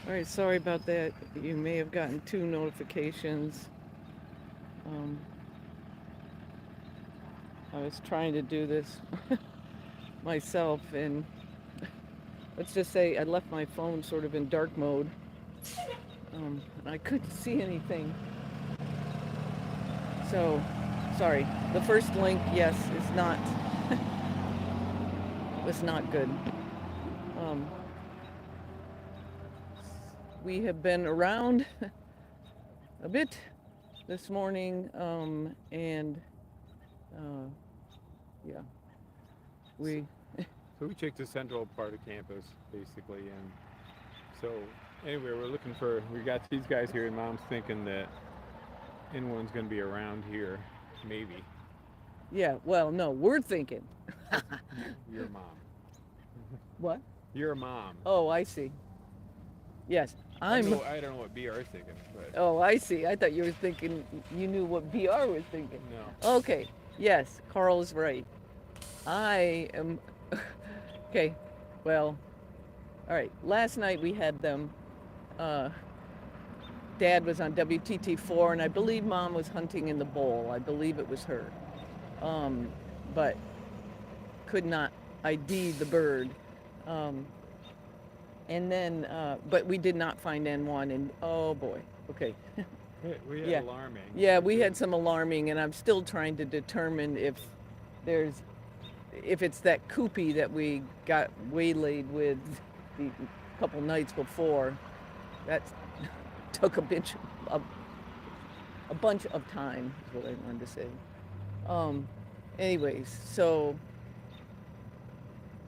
All right, sorry about that. You may have gotten two notifications. Um, I was trying to do this myself, and let's just say I left my phone sort of in dark mode, and I couldn't see anything. So, sorry. The first link, yes, is not was not good. Um, we have been around a bit this morning, and uh, yeah, So, we so we checked the central part of campus basically, and so anyway, we're looking for. We got these guys here, and Mom's thinking that anyone's going to be around here, maybe. yeah. Well, no, we're thinking. Your mom. What? Your mom. Oh, I see. Yes, I don't I'm. know. I don't know what BR's thinking, but Oh, I see. I thought you were thinking you knew what BR was thinking. no. Okay. Yes, Carl is right. I am. Okay. Well, all right. Last night we had them. Uh, Dad was on WTT4, and I believe Mom was hunting in the bowl. I believe it was her. Um, but could not ID the bird. Um, and then, but we did not find N1. And oh boy. Okay. We had Yeah. alarming. Yeah, We we did. had some alarming, and I'm still trying to determine there's if it's that koopy that we got waylaid with the couple nights before. That took a, a bunch of time, is what I wanted to say. Um, anyways, so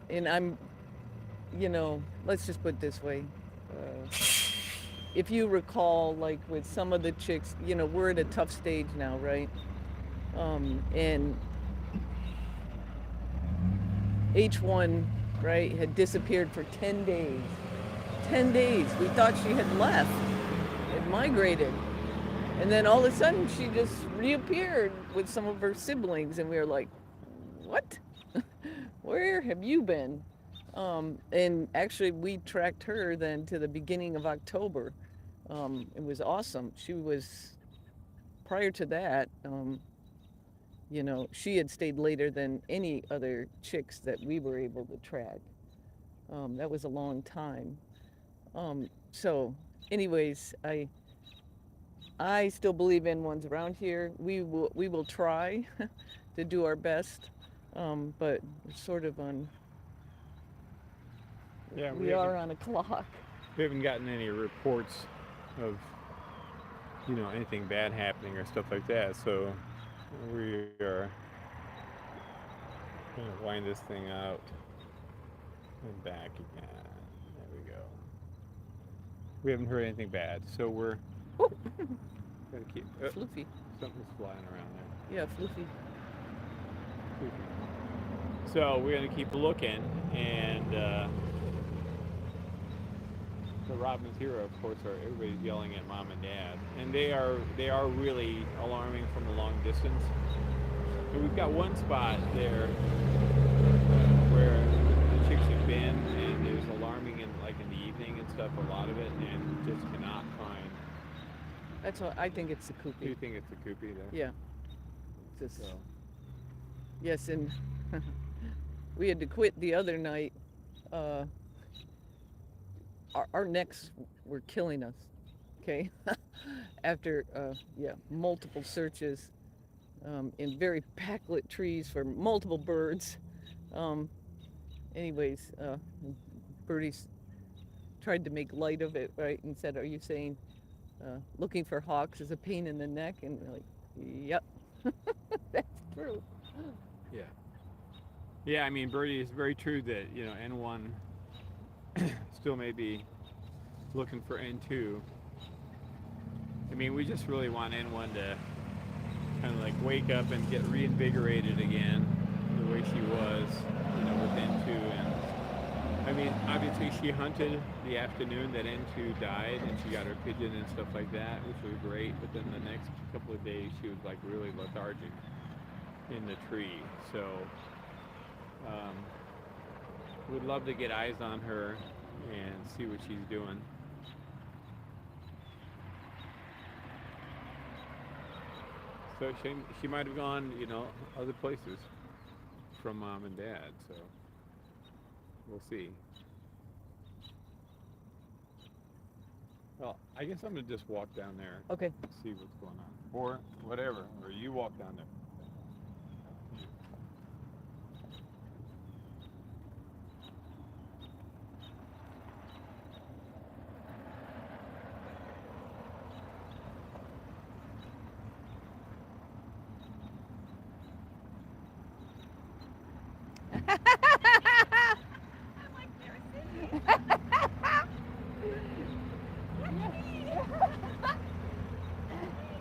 and let's just put it this way. Uh, if you recall, like with some of the chicks, we're at a tough stage now, right? And H1, right, had disappeared for 10 days. 10 days. We thought she had left, had migrated. And then all of a sudden she just reappeared with some of her siblings. And we were like, what? Where have you been? And actually, we tracked her then to the beginning of October. It was awesome. She was, prior to that, she had stayed later than any other chicks that we were able to track. That was a long time. So, anyways, I still believe in ones around here. We will try to do our best, but we're sort of on Yeah, we are on a clock. we haven't gotten any reports of anything bad happening or stuff like that. So we are gonna wind this thing out and back again. There we go. We haven't heard anything bad, so we're Oh, gonna keep. floofy. Something's flying around Yeah, floofy. there. So we're gonna keep looking, and the Robin's hero, of course, are everybody's yelling at mom and dad, and they are really alarming from a long distance. And we've got one spot there where the chicks have been, and there's alarming in the evening and stuff, a lot of it, and just cannot find. That's what I think. It's the Do koopy. you think it's a koopy there? Yeah. Just So yes, and we had to quit the other night. Uh, our necks were killing us. Okay, after yeah, multiple searches in very backlit trees for multiple birds. Um, anyways, birdies tried to make light of it, right, and said, "Are you saying looking for hawks is a pain in the neck?" And we're like, "Yep, that's true." yeah, yeah. I mean, Birdie, it's very true that N1 still may be looking for N2. I mean, we just really want N1 to kind of like wake up and get reinvigorated again, the way she was, with N2. And I mean, obviously she hunted the afternoon that N2 died, and she got her pigeon and stuff like that, which was great. But then the next couple of days, she was like really lethargic in the tree. So we'd love to get eyes on her and see what she's doing. So she might have gone, other places from mom and dad. So we'll see. Well, I guess I'm gonna just walk down there Okay. and see what's going on, or whatever, or you walk down there.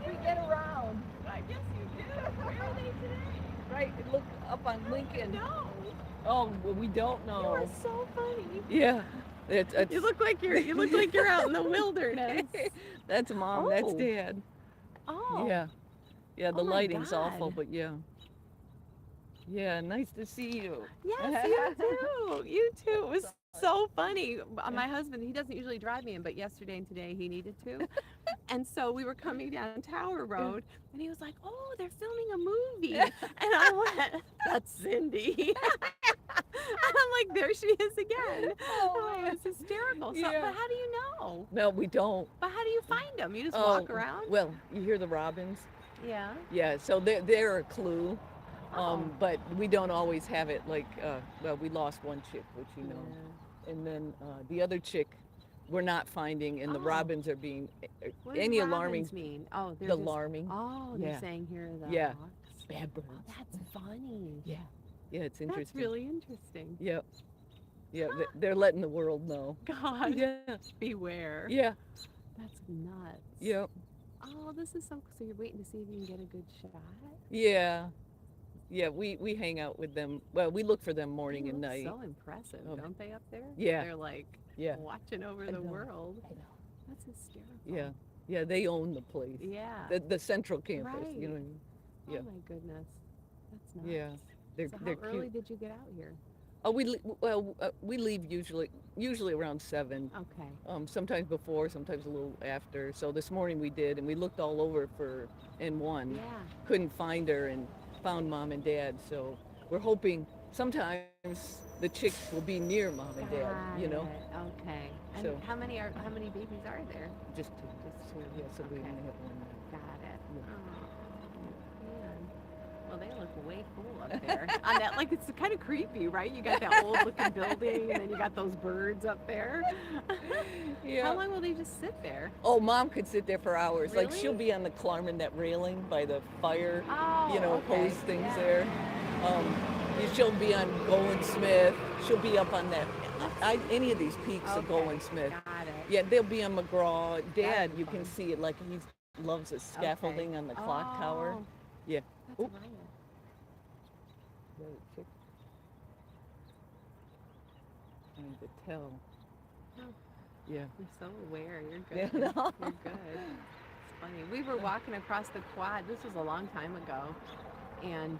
We get around. I guess you do. Where are they today? Right, look up on Lincoln. No. Oh, well, we don't know. You are so funny. Yeah. It's You look like you're out in the wilderness. That's mom, that's Oh. dad. Oh. Yeah. Yeah, the Oh my lighting's awful, God. but yeah. Yeah, nice to see you. Yes, you too. You too. It was so funny. My husband, he doesn't usually drive me in, but yesterday and today he needed to. And so we were coming down Tower Road, and he was like, "Oh, they're filming a movie." And I went, "That's Cindy." And I'm like, "There she is again." Oh, it's hysterical. So, Yeah. but how do you know? No, we don't. But how do you find them? You just Oh, walk around? Well, you hear the robins? Yeah. Yeah, so they're a clue. Oh. But we don't always have it like, well, we lost one chick, which you know. Yeah. And then the other chick we're not finding, and the Oh. robins are being, What does any robins alarming, mean? Oh, they're the just, alarming, oh, they're Yeah. saying here are the Yeah. hawks. bad birds. Oh, that's funny. Yeah, yeah, it's That's interesting. really interesting. Yep. Yeah, they're letting the world know. God, Yeah, beware. yeah, That's nuts. yep, Oh, this is so you're waiting to see if you can get a good shot? yeah, yeah. We hang out with them. Well, we look for them They morning and look night. so impressive, Oh. don't they up there? Yeah. They're like Yeah, watching over I the know. world. I know. That's hysterical. Yeah, yeah. They own the place. Yeah. The central campus. Right. You know what I mean? Yeah. Oh my goodness. That's nuts. Yeah. They're So how they're early cute. did you get out here? Oh, we leave usually around 7. Okay. Sometimes before, sometimes a little after. So this morning we did, and we looked all over for N1. Yeah. Couldn't find her, and found mom and dad. So we're hoping sometimes the chicks will be near mom and dad. Got You know, it. Okay. And So- how many babies are there? just two. Just two. Yeah, so we Okay. only have one. Got it. Yeah. Oh, man. Well, they look way cool up there. On that, like, it's kind of creepy, right? You got that old looking building, and then you got those birds up there. Yeah. How long will they just sit there? Oh, mom could sit there for hours. Like Really? she'll be on the Klarman, that railing by the fire, Oh, okay. hose things Yeah. there. She'll be on Golan Smith. She'll be up on that. Any of these peaks of Okay. Golan Smith. Got it. Yeah, they'll be on McGraw. Dad, That'd you be can fun. see it like he loves the scaffolding on the clock tower. Oh, Yeah. That's Oop. right. Trying to tell. Oh. Yeah. You're so aware. You're Yeah, good. no. You're good. It's funny. We were walking across the quad. This was a long time ago, and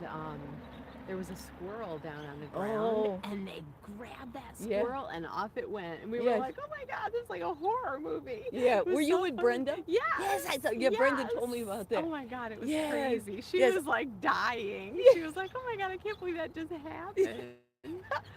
there was a squirrel down on the ground, Oh. and they grabbed that Yeah. squirrel, and off it went. And we Yeah. were like, "Oh my God, this is like a horror movie." Yeah. It was Were you so with funny. Brenda? Yes. Yes, I thought. Yeah, Brenda yes. told me about that. Oh my God, it was Yes. crazy. She Yes. was like dying. She was like, "Oh my God, I can't believe that just happened."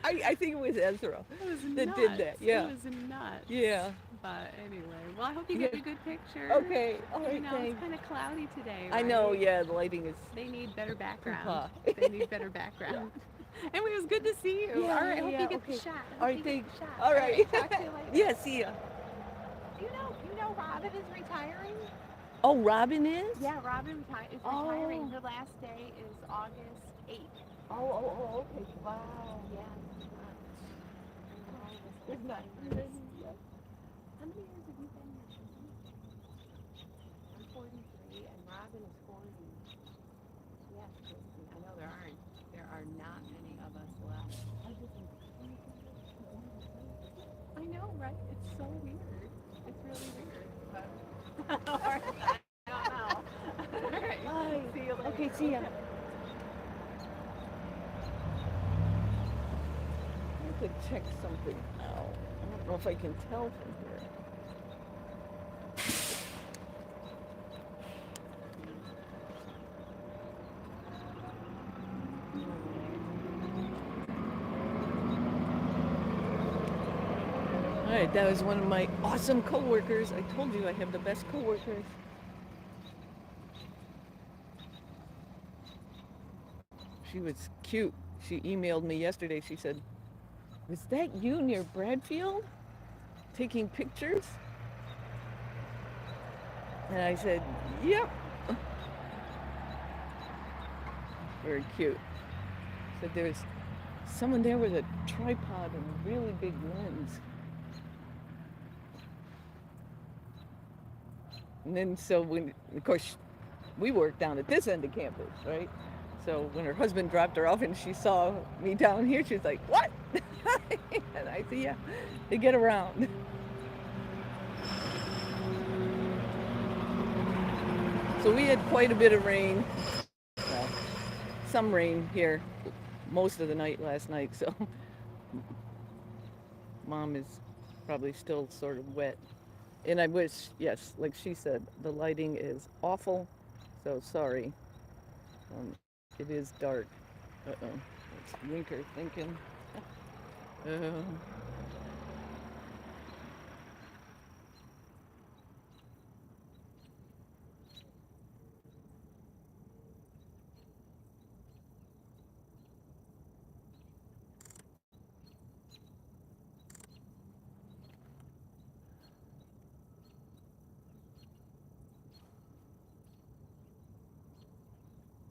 I think it was Ezra. It was That nuts. did that, yeah. It was nuts. Yeah. But anyway, well, I hope you get a good picture. Okay. All You right. know, it's Thanks. kind of cloudy today. I know. right? Yeah, the lighting is. They need better background. hot. They need better background. Anyway, it was good to see you. Yeah, All right, hope yeah, you get okay. the shot. Hope All right, you get thanks. the shot. All right. Talk to you later. Yeah. See ya. You know, Robin is retiring. Oh, Robin is? Yeah, Robin is Oh. retiring. Her last day is August 8th. Oh. Okay. Wow. Yeah. Good night. How many years have you been here? I'm 43, and Robin is 40. Yes, Kristen, I know there are not many of us left. I know, right? It's so weird. It's really weird. But all right, I don't know. All right. Bye. See you later. Okay. See ya. I could check something out. I don't know if I can tell from here. right, that was one of my awesome coworkers. I told you I have the best coworkers. She was cute. She emailed me yesterday. She said, "Was that you near Bradfield taking pictures?" And I said, "Yep." Very cute. Said there was someone there with a tripod and a really big lens. And then so when, of course, we work down at this end of campus, right? So when her husband dropped her off and she saw me down here, she was like, "What?" And I said, "Yeah, they get around." So we had quite a bit of rain, well, some rain here most of the night last night. So Mom is probably still sort of wet. And I wish, yes, like she said, the lighting is awful. So sorry. It is dark. Uh-oh. It's Winker thinking. Uh,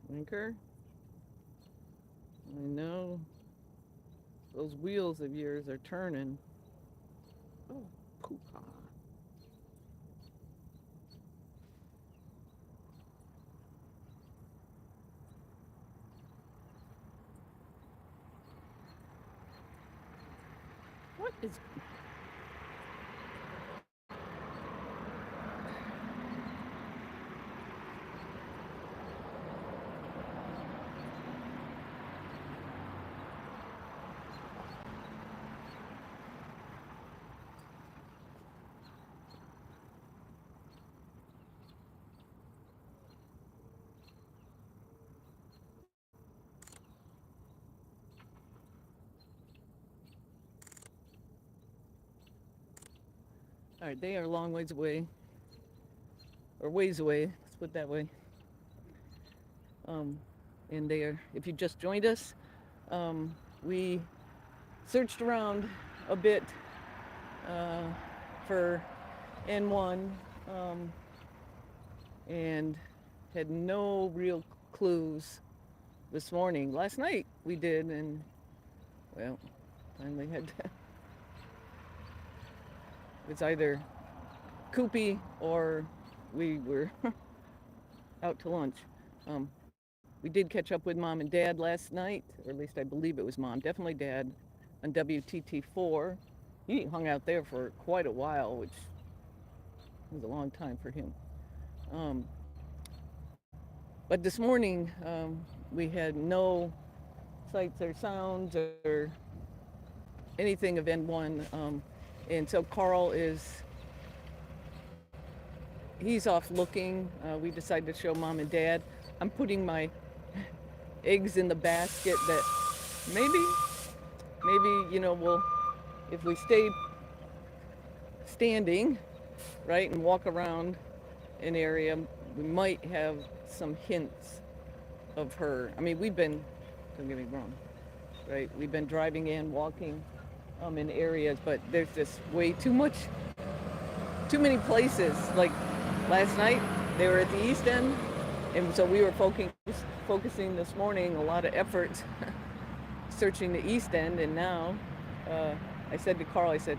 Winker? I know. Those wheels of yours are turning. Oh, poo-pah. What is... All right, they are a long ways away. Or ways away, let's put it that way. Um, and they are, if you just joined us, we searched around a bit uh, for N1 and had no real clues this morning. Last night we did, and well, finally had to. It's either Koopy or we were out to lunch. Um, we did catch up with Mom and Dad last night, or at least I believe it was Mom, definitely Dad, on WTT4. He hung out there for quite a while, which was a long time for him. But this morning, we had no sights or sounds or anything of N1. And so Karel he's off looking. We decided to show Mom and Dad. I'm putting my eggs in the basket that maybe, if we stay standing, right, and walk around an area, we might have some hints of her. I mean, don't get me wrong, right? We've been driving and walking in areas, but there's just way too many places. Like last night, they were at the East End, and so we were focusing this morning a lot of effort searching the East End, and now I said to Karel, I said,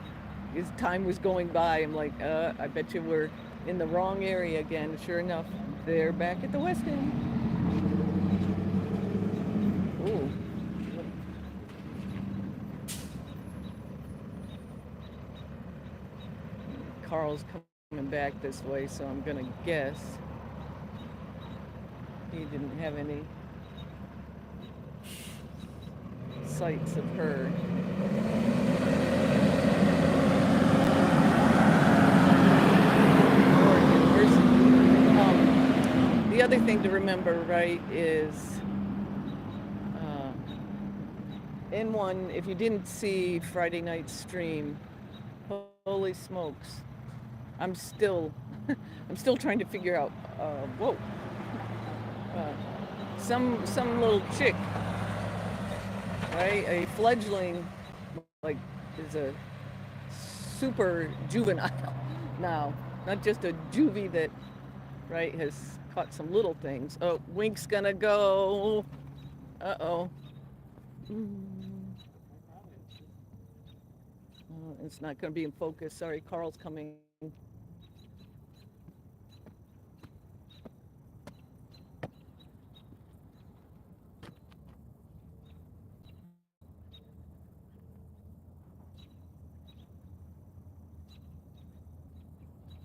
his time was going by. I'm like, I bet you we're in the wrong area again. Sure enough, they're back at the West End. Ooh. Karel's coming back this way, so I'm gonna guess he didn't have any sights of her. The other thing to remember, right, is N1, if you didn't see Friday night's stream, Holy smokes. I'm still I'm still trying to figure out whoa. Uh, some little chick, right? A fledgling like is a super juvenile now. Not just a juvie that right has caught some little things. Oh, Wink's gonna go. Uh-oh. It's not gonna be in focus. Sorry, Carl's coming.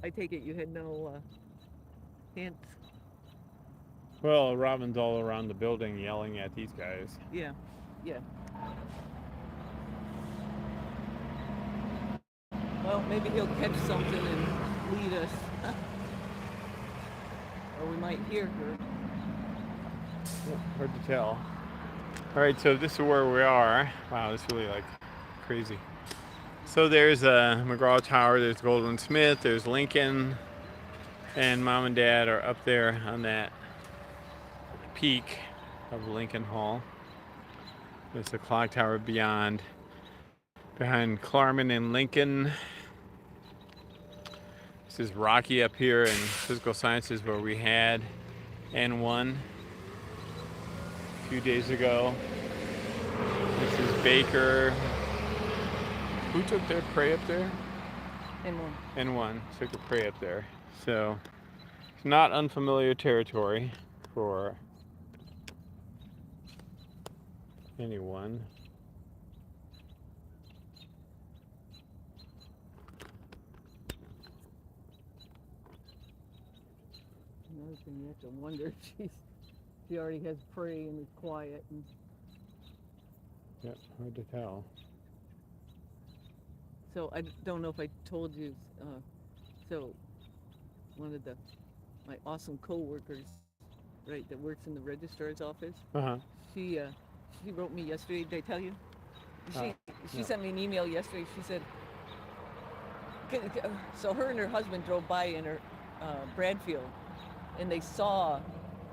I take it you had no hints. Well, Robin's all around the building yelling at these guys. Yeah, yeah. Well, maybe he'll catch something and lead us. Or we might hear her. Hard to tell. All right, so this is where we are. Wow, this is really like crazy. So there's McGraw Tower, there's Goldwyn Smith, there's Lincoln, and Mom and Dad are up there on that peak of Lincoln Hall. There's the clock tower beyond, behind Clarman and Lincoln. This is Rocky up here in physical sciences where we had N1 a few days ago. This is Baker. Who took their prey up there? N1 took a prey up there. So it's not unfamiliar territory for anyone. Another thing you have to wonder if she already has prey and is quiet. And Yep, hard to tell. so I don't know if I told you. So one of my awesome coworkers, right, that works in the registrar's office. Uh-huh. She wrote me yesterday. Did I tell you? She No. sent me an email yesterday. She said, so her and her husband drove by in her Bradfield, and they saw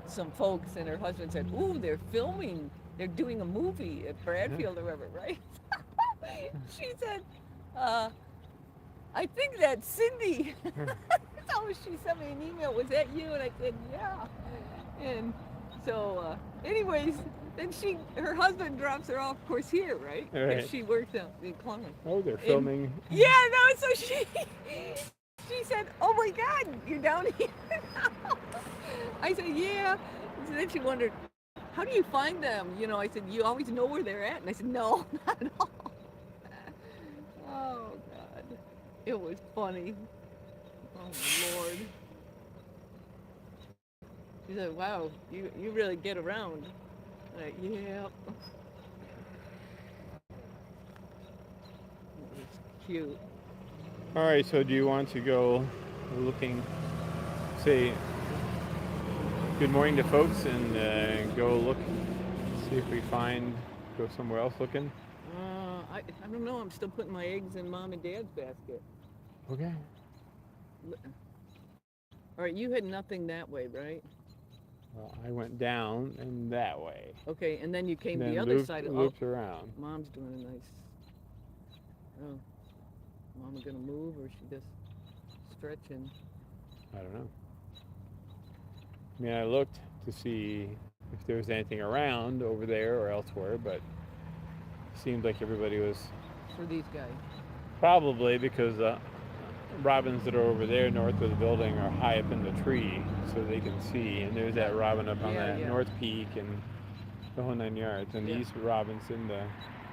some folks, and her husband said, "Ooh, they're filming. They're doing a movie at Bradfield or whatever, right?" She said, "I think that's Cindy." So she sent me an email. Was that you? And I said, "Yeah." And so, anyways, then her husband drops her off, of course, here, right? Right. Because she works out in Columbus. Oh, they're filming. Yeah, no. So she said, "Oh my God, you're down here now." I said, "Yeah." So then she wondered, "How do you find them?" You know, I said, "You always know where they're at." And I said, "No, not at all." Oh God, it was funny. Oh my Lord. She said, "Wow, you really get around." I'm like, yeah. It was cute. All right, so do you want to go looking, say good morning to folks and go look, see if we go somewhere else looking? I don't know. I'm still putting my eggs in Mom and Dad's basket. Okay. All right, you had nothing that way, right? Well, I went down and that way. Okay, and then you came Then the other side. looped around. Mom's doing a nice. Oh, Mama gonna move or she just stretching? I don't know. I mean, I looked to see if there was anything around over there or elsewhere, but it seemed like everybody was For these guys. probably because robins that are over there north of the building are high up in the tree so they can see, and there's that robin up on that north peak and the whole 9 yards, and these robins in the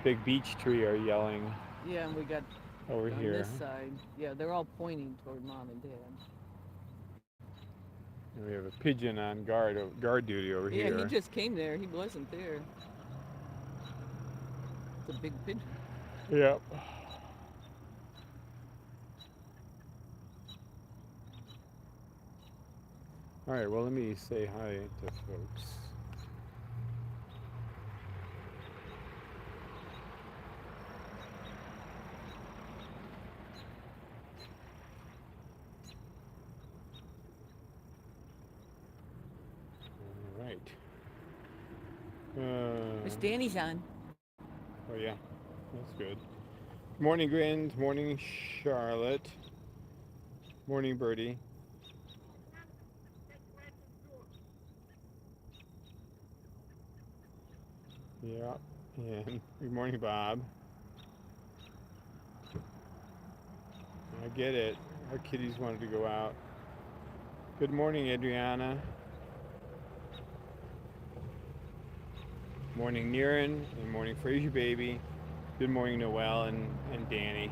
big beech tree are yelling. Yeah, and we got over on here this side. Yeah, they're all pointing toward Mom and Dad. And we have a pigeon on guard duty over here. Yeah, he just came there. He wasn't there. It's a big pigeon. Yep. All right, well, let me say hi to folks. Danny's on. Oh yeah, that's good. Morning, Grins. Morning, Charlotte. Morning, Birdie. Yeah. And good morning, Bob. I get it. Our kitties wanted to go out. Good morning, Adriana. Morning, Niren. And morning, Fraser Baby. Good morning, Noel and Danny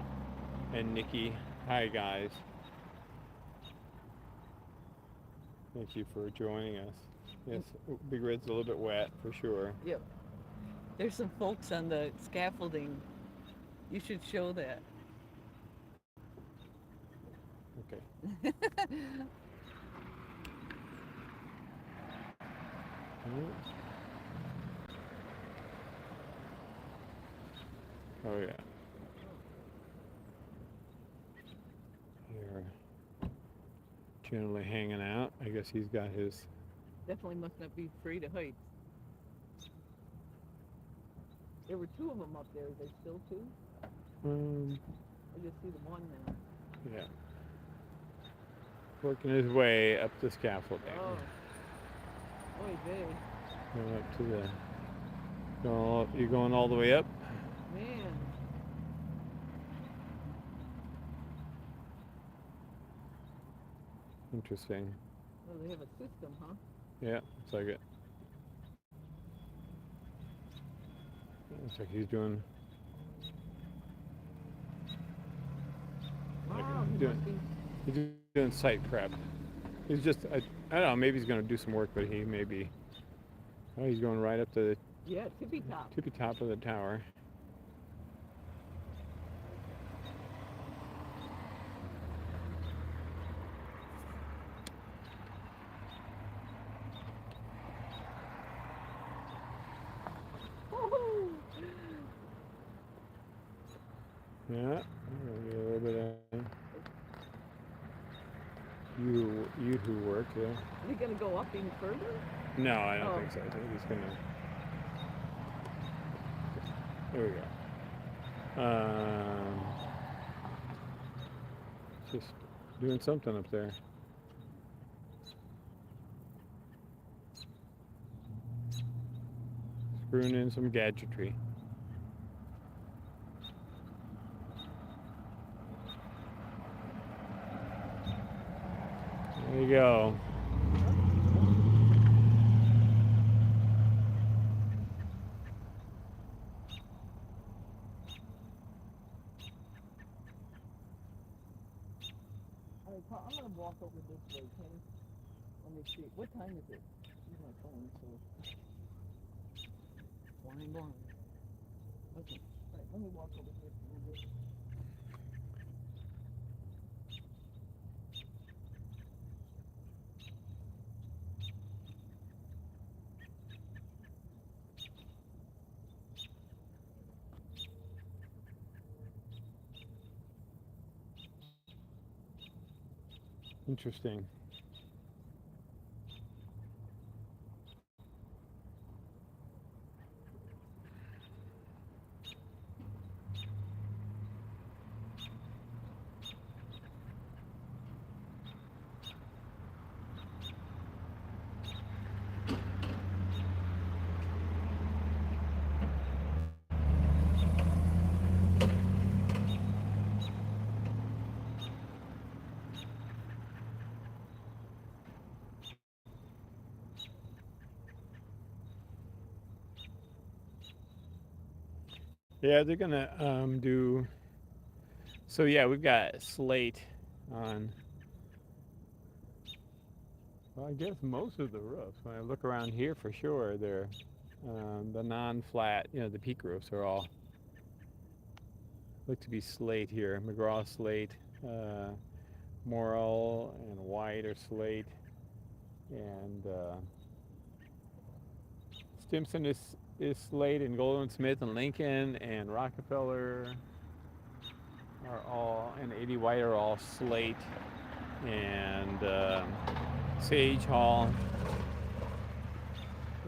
and Nikki. Hi, guys. Thank you for joining us. Yes, Big Red's a little bit wet for sure. Yep. There's some folks on the scaffolding. You should show that. Okay. Oh yeah. Here, generally hanging out. I guess he's got his. Definitely must not be afraid of heights. There were two of them up there. Is there still two? I just see the one now. Yeah. Working his way up the scaffolding. Oh. Oy vey. Going up to the. You're going all the way up? Man. Interesting. Oh, they have a system, huh? Yeah, looks like it. Looks like he's doing. Wow, He's doing site prep. He's just, I don't know, maybe he's going to do some work, but he may be. Oh, he's going right up to the yeah, tippy top. tippy top of the tower. Yeah, a little bit of you who work, yeah. Are they gonna go up even further? No, I don't think so. I think he's gonna. There we go. Just doing something up there. Screwing in some gadgetry. There you go. All right, I'm gonna walk over this way, Kenny. Let me see. What time is it? Use my phone, so. Blind. Okay. All right, let me walk over here a little bit. Interesting. Yeah, they're gonna do. So yeah, we've got slate on. Well, I guess most of the roofs. When I look around here, for sure, they're the non-flat. You know, the peak roofs are all look to be slate here. McGraw slate, Morrill and White are slate, and Stimson is slate, and Goldwyn Smith and Lincoln and Rockefeller are all, and 80 White are all slate, and Sage Hall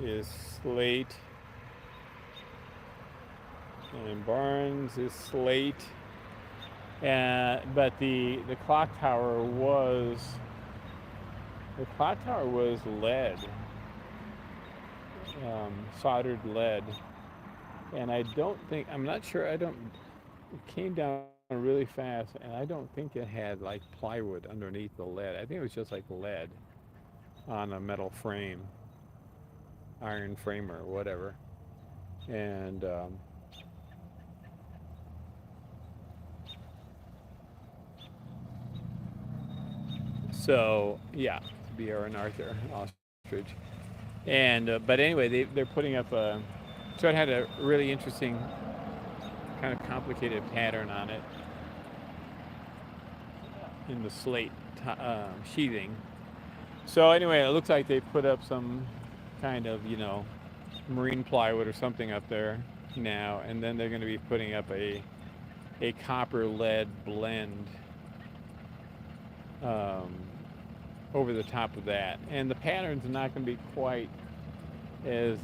is slate, And Barnes is slate. But the clock tower was lead, soldered lead, and I'm not sure. It came down really fast, and I don't think it had like plywood underneath the lead. I think it was just like lead on a metal frame, iron frame or whatever. And so yeah, BR and Arthur Ostrich. And but anyway, they're putting up a. So it had a really interesting, kind of complicated pattern on it in the slate sheathing. So anyway, it looks like they put up some kind of marine plywood or something up there now, and then they're going to be putting up a copper lead blend um, over the top of that. And the pattern's not going to be quite as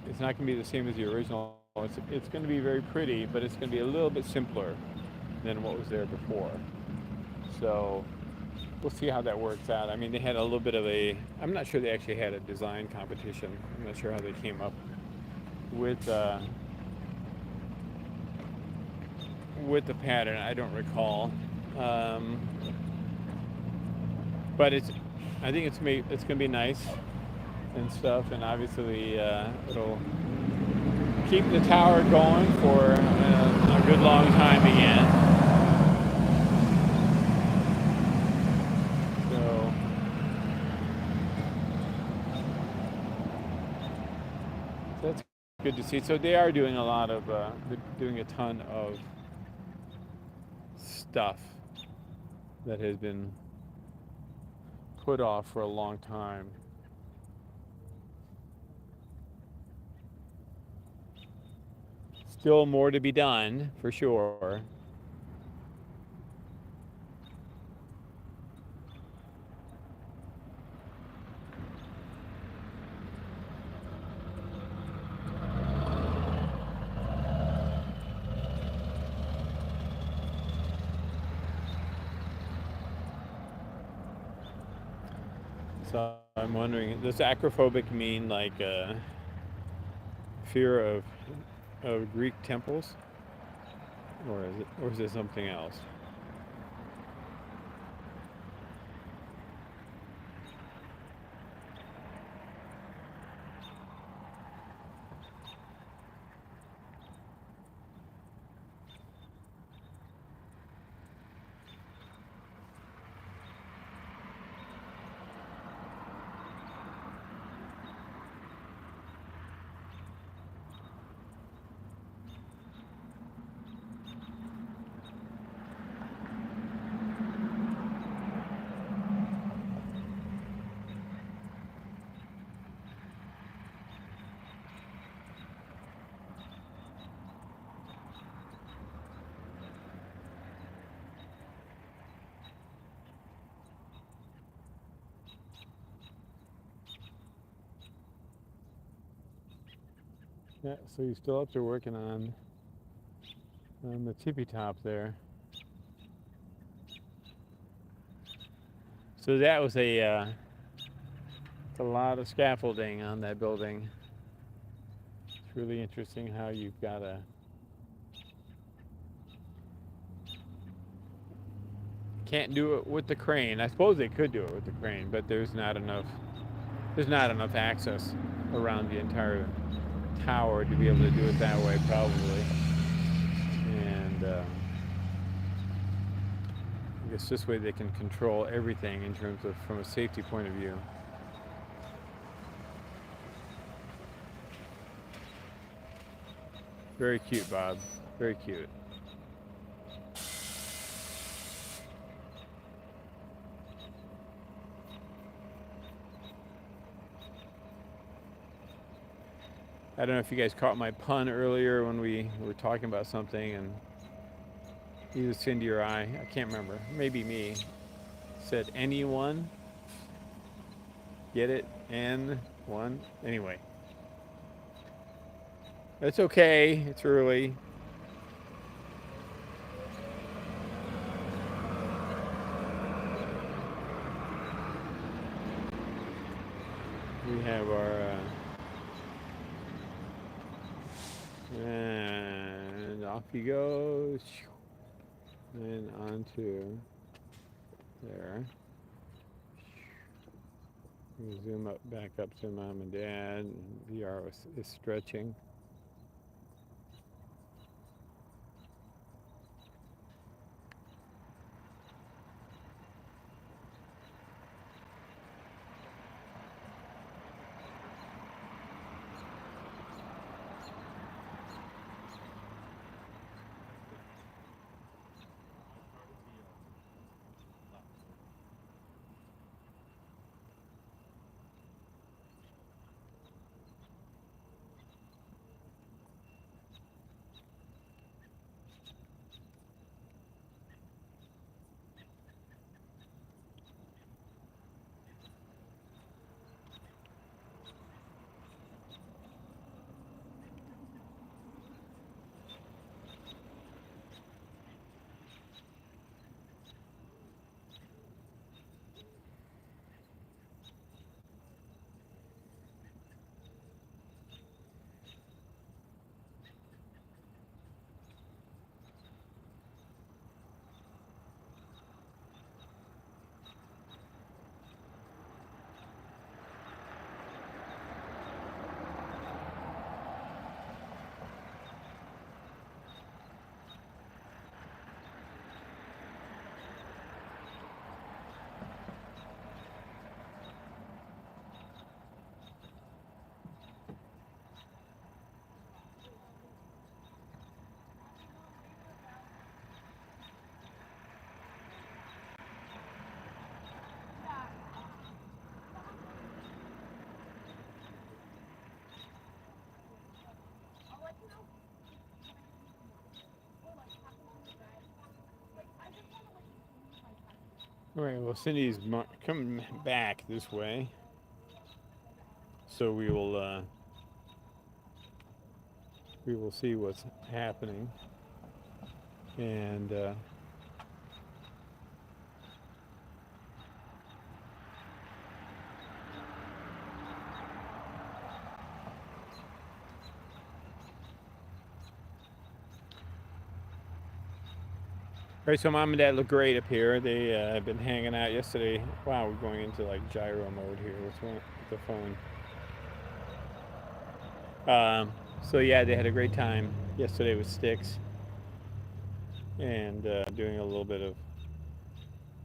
it's not going to be the same as the original. It's going to be very pretty, but it's going to be a little bit simpler than what was there before. So we'll see how that works out. I mean, they had a little bit of I'm not sure they actually had a design competition. I'm not sure how they came up with the pattern. I don't recall. But I think it's going to be nice and stuff, and obviously it'll keep the tower going for a good long time again. So that's good to see. So they are doing they're doing a ton of stuff that has been put off for a long time. Still more to be done, for sure. So I'm wondering, does acrophobic mean like fear of Greek temples, or is it something else? Yeah, so you're still up there working on the tippy top there. So that was a lot of scaffolding on that building. It's really interesting how you've got to can't do it with the crane. I suppose they could do it with the crane, but there's not enough access around the entire tower to be able to do it that way, probably. And I guess this way they can control everything in terms of from a safety point of view. Very cute, Bob. Very cute. I don't know if you guys caught my pun earlier when we were talking about something, and either Cindy or I can't remember, maybe me, said anyone. Get it? N1? Anyway. That's okay. It's early. we have our and off he goes, and onto there. We zoom up, back up to mom and dad. And VR is stretching. All right. Well, Cindy's coming back this way, so we will see what's happening, and right, so mom and dad look great up here. They have been hanging out yesterday. Wow, we're going into like gyro mode here. What's wrong with the phone? So yeah, they had a great time yesterday with sticks and doing a little bit of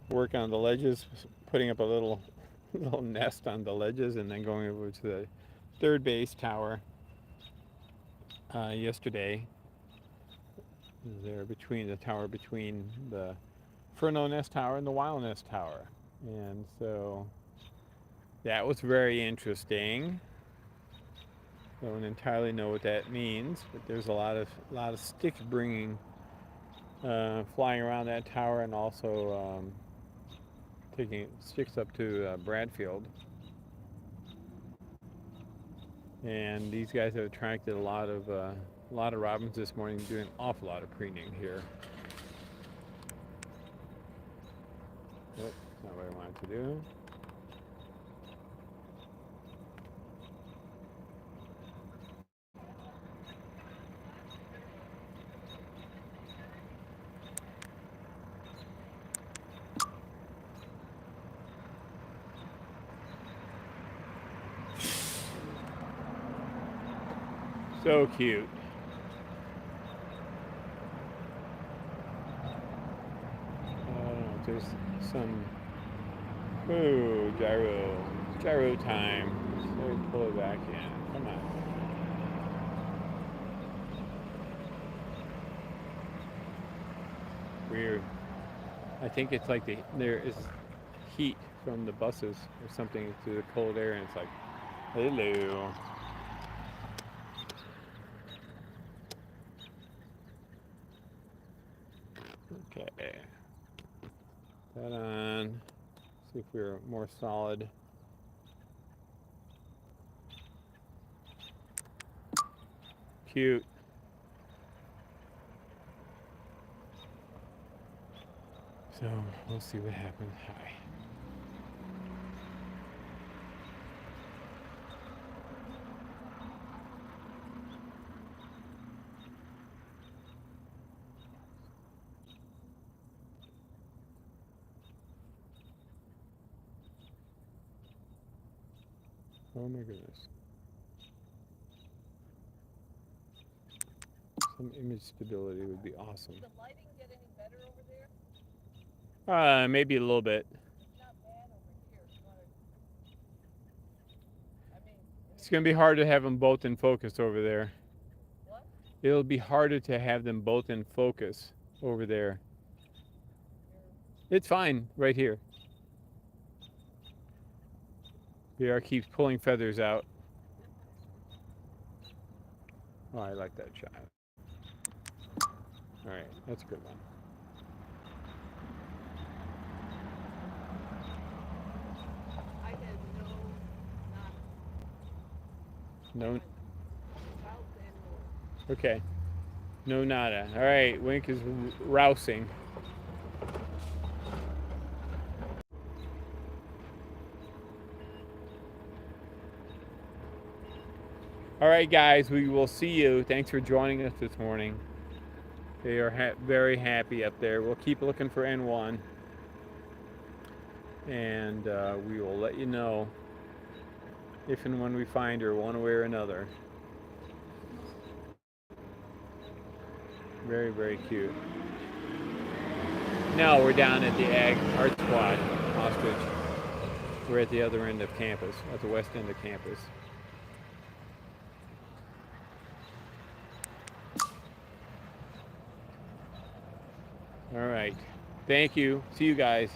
work on the ledges, putting up a little nest on the ledges, and then going over to the third base tower yesterday. There between the tower between the Furno Nest Tower and the Wild Nest Tower, and so that was very interesting. I don't entirely know what that means, but there's a lot of sticks bringing flying around that tower, and also taking sticks up to Bradfield. And these guys have attracted a lot of robins this morning, doing an awful lot of preening here. Oh, that's not what I wanted to do. So cute. I don't know if there's some. Ooh, gyro time. So pull it back in. Come on. Weird. I think it's like there is heat from the buses or something through the cold air, and it's like, hello. Okay. That on. See if we're more solid. Cute. So we'll see what happens. Hi. Oh my goodness. Some image stability would be awesome. Did the lighting get any better over there? Maybe a little bit. It's not bad over here. You wanna, I mean, It's gonna be hard to have them both in focus over there. what? It'll be harder to have them both in focus over there. It's fine right here. BR keeps pulling feathers out. Oh, I like that shot. All right, that's a good one. I had no, not No, south and north. okay. No nada. All right, Wink is rousing. All right, guys, we will see you. Thanks for joining us this morning. They are very happy up there. We'll keep looking for N1, and we will let you know if and when we find her one way or another. Very, very cute. Now we're down at the Ag Art Squad, Ostrich. We're at the other end of campus, at the west end of campus. All right. Thank you. See you guys.